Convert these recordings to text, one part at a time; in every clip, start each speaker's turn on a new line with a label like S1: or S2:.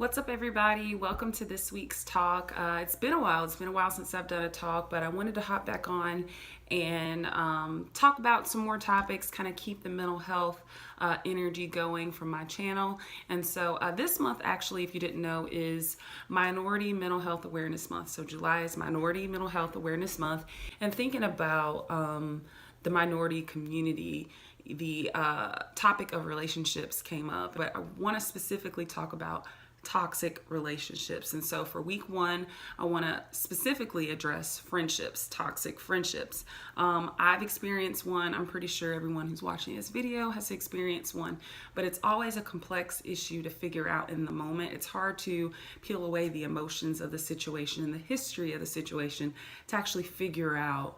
S1: What's up, everybody? Welcome to this week's talk. It's been a while. It's been a while since I've done a talk, but I wanted to hop back on and talk about some more topics, kind of keep the mental health energy going from my channel. And so this month, actually, if you didn't know, is Minority Mental Health Awareness Month. So July is Minority Mental Health Awareness Month. And thinking about the minority community, the topic of relationships came up, but I want to specifically talk about toxic relationships. And so for week one, I want to specifically address friendships, toxic friendships. I've experienced one. I'm pretty sure everyone who's watching this video has experienced one, but it's always a complex issue to figure out in the moment. It's hard to peel away the emotions of the situation and the history of the situation to actually figure out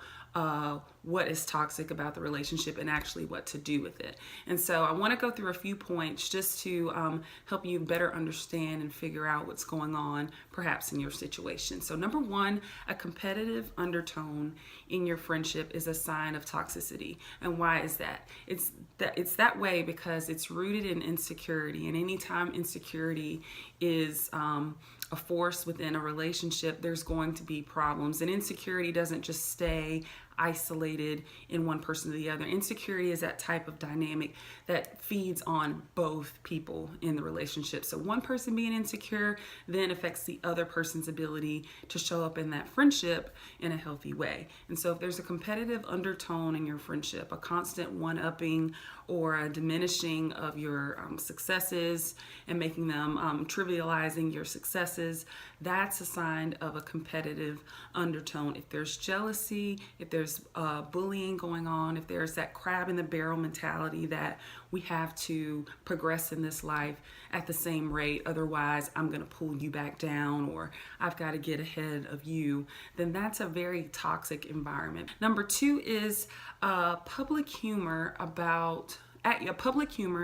S1: what is toxic about the relationship and actually what to do with it. And so I want to go through a few points just to help you better understand and figure out what's going on perhaps in your situation. So number one, a competitive undertone in your friendship is a sign of toxicity. And why is that? It's that way because it's rooted in insecurity, and anytime insecurity is a force within a relationship, there's going to be problems. And insecurity doesn't just stay isolated in one person or the other. Insecurity is that type of dynamic that feeds on both people in the relationship. So one person being insecure then affects the other person's ability to show up in that friendship in a healthy way. And so if there's a competitive undertone in your friendship, a constant one-upping or a diminishing of your successes and making them trivializing your successes, that's a sign of a competitive undertone. If there's jealousy, if there's bullying going on, if there's that crab in the barrel mentality that we have to progress in this life at the same rate, otherwise I'm going to pull you back down, or I've got to get ahead of you, then that's a very toxic environment. Number two is public humor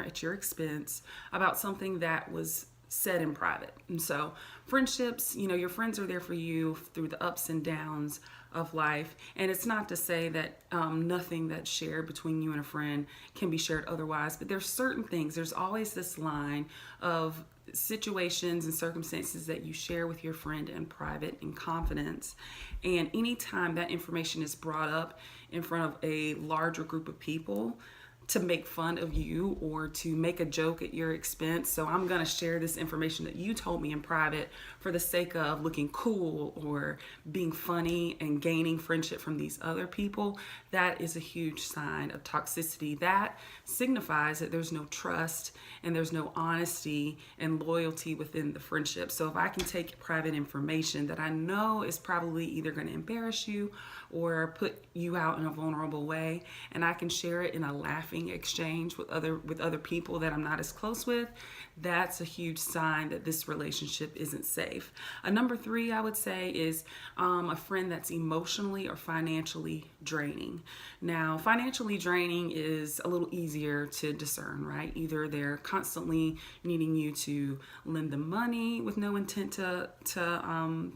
S1: at your expense about something that was said in private. And so friendships, your friends are there for you through the ups and downs of life. And it's not to say that nothing that's shared between you and a friend can be shared otherwise, but there's certain things. There's always this line of situations and circumstances that you share with your friend in private, in confidence. And anytime that information is brought up in front of a larger group of people to make fun of you or to make a joke at your expense. So I'm going to share this information that you told me in private for the sake of looking cool or being funny and gaining friendship from these other people. That is a huge sign of toxicity. That signifies that there's no trust and there's no honesty and loyalty within the friendship. So if I can take private information that I know is probably either going to embarrass you or put you out in a vulnerable way, and I can share it in a laughing exchange with other people that I'm not as close with, that's a huge sign that this relationship isn't safe. Number three, I would say, is a friend that's emotionally or financially draining. Now, financially draining is a little easier to discern, right? Either they're constantly needing you to lend them money with no intent to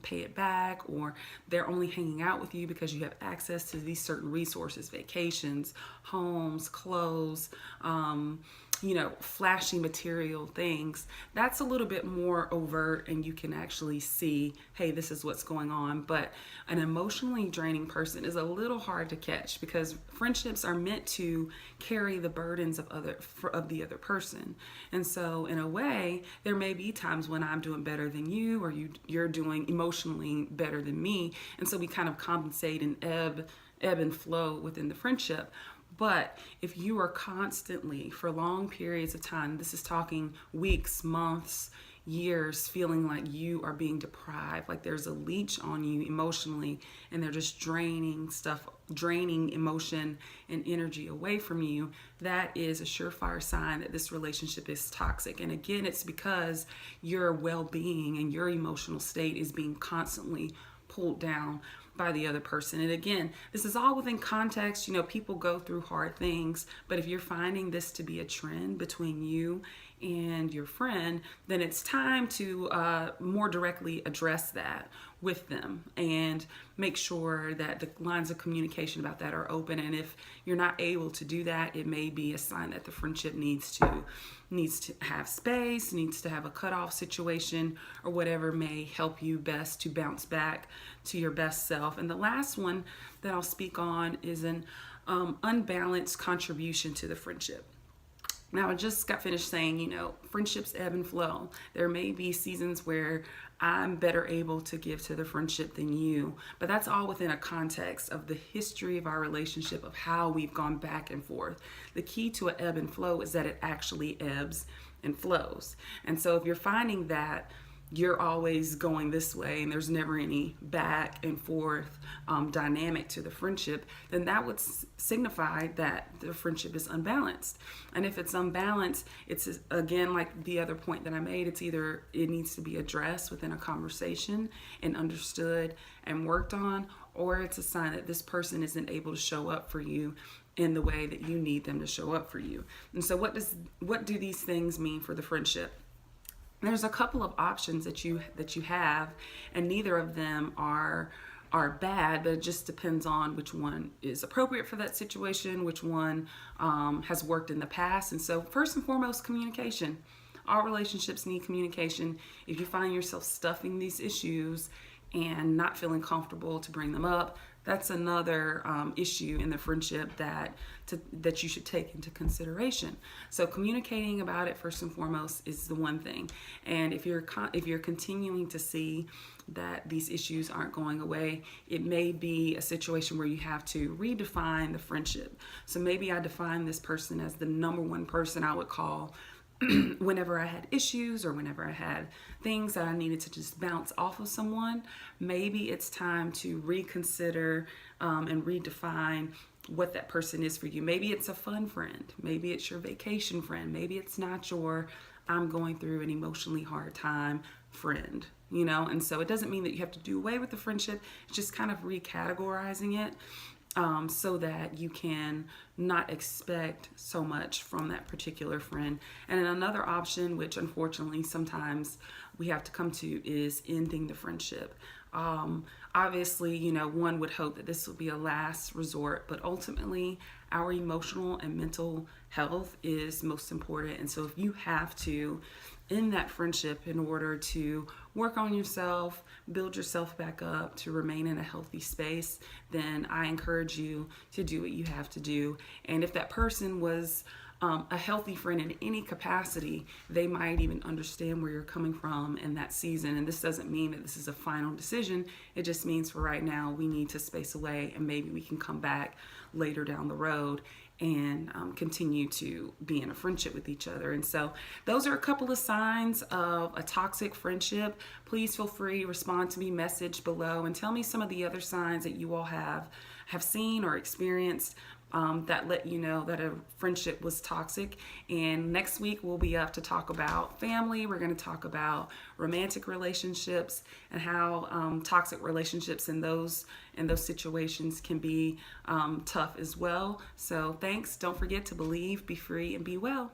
S1: pay it back, or they're only hanging out with you because you have access to these certain resources, vacations, homes, clothes, flashy material things. That's a little bit more overt, and you can actually see, hey, this is what's going on. But an emotionally draining person is a little hard to catch because friendships are meant to carry the burdens of the other person. And so in a way, there may be times when I'm doing better than you, or you're doing emotionally better than me. And so we kind of compensate and ebb and flow within the friendship. But if you are constantly, for long periods of time, this is talking weeks, months, years, feeling like you are being deprived, like there's a leech on you emotionally, and they're just draining emotion and energy away from you, that is a surefire sign that this relationship is toxic. And again, it's because your well-being and your emotional state is being constantly pulled down by the other person. And again, this is all within context. People go through hard things, but if you're finding this to be a trend between you and your friend, then it's time to more directly address that with them and make sure that the lines of communication about that are open. And if you're not able to do that, it may be a sign that the friendship needs to have space, needs to have a cutoff situation, or whatever may help you best to bounce back to your best self. And the last one that I'll speak on is an unbalanced contribution to the friendship. Now, I just got finished saying, friendships ebb and flow. There may be seasons where I'm better able to give to the friendship than you, but that's all within a context of the history of our relationship, of how we've gone back and forth. The key to an ebb and flow is that it actually ebbs and flows. And so if you're finding that you're always going this way and there's never any back and forth dynamic to the friendship, then that would signify that the friendship is unbalanced. And if it's unbalanced, it's, again, like the other point that I made, it's either it needs to be addressed within a conversation and understood and worked on, or it's a sign that this person isn't able to show up for you in the way that you need them to show up for you. And so what do these things mean for the friendship? There's a couple of options that you have, and neither of them are bad, but it just depends on which one is appropriate for that situation, which one has worked in the past. And so first and foremost, communication. All relationships need communication. If you find yourself stuffing these issues and not feeling comfortable to bring them up, that's another issue in the friendship that you should take into consideration. So communicating about it first and foremost is the one thing. And if you're continuing to see that these issues aren't going away, it may be a situation where you have to redefine the friendship. So maybe I define this person as the number one person I would call whenever I had issues or whenever I had things that I needed to just bounce off of someone. Maybe it's time to reconsider and redefine what that person is for you. Maybe it's a fun friend. Maybe it's your vacation friend. Maybe it's not your I'm going through an emotionally hard time friend, and so it doesn't mean that you have to do away with the friendship. It's just kind of recategorizing it. So that you can not expect so much from that particular friend. And then another option, which unfortunately sometimes we have to come to, is ending the friendship. Obviously, one would hope that this would be a last resort, but ultimately our emotional and mental health is most important. And so if you have to end that friendship in order to work on yourself, build yourself back up, to remain in a healthy space, then I encourage you to do what you have to do. And if that person was a healthy friend in any capacity, they might even understand where you're coming from in that season. And this doesn't mean that this is a final decision. It just means for right now, we need to space away, and maybe we can come back later down the road and continue to be in a friendship with each other. And so those are a couple of signs of a toxic friendship. Please feel free to respond to me, message below, and tell me some of the other signs that you all have seen or experienced that let you know that a friendship was toxic. And next week we'll be up to talk about family. We're going to talk about romantic relationships and how toxic relationships in those situations can be tough as well. So thanks. Don't forget to believe, be free, and be well.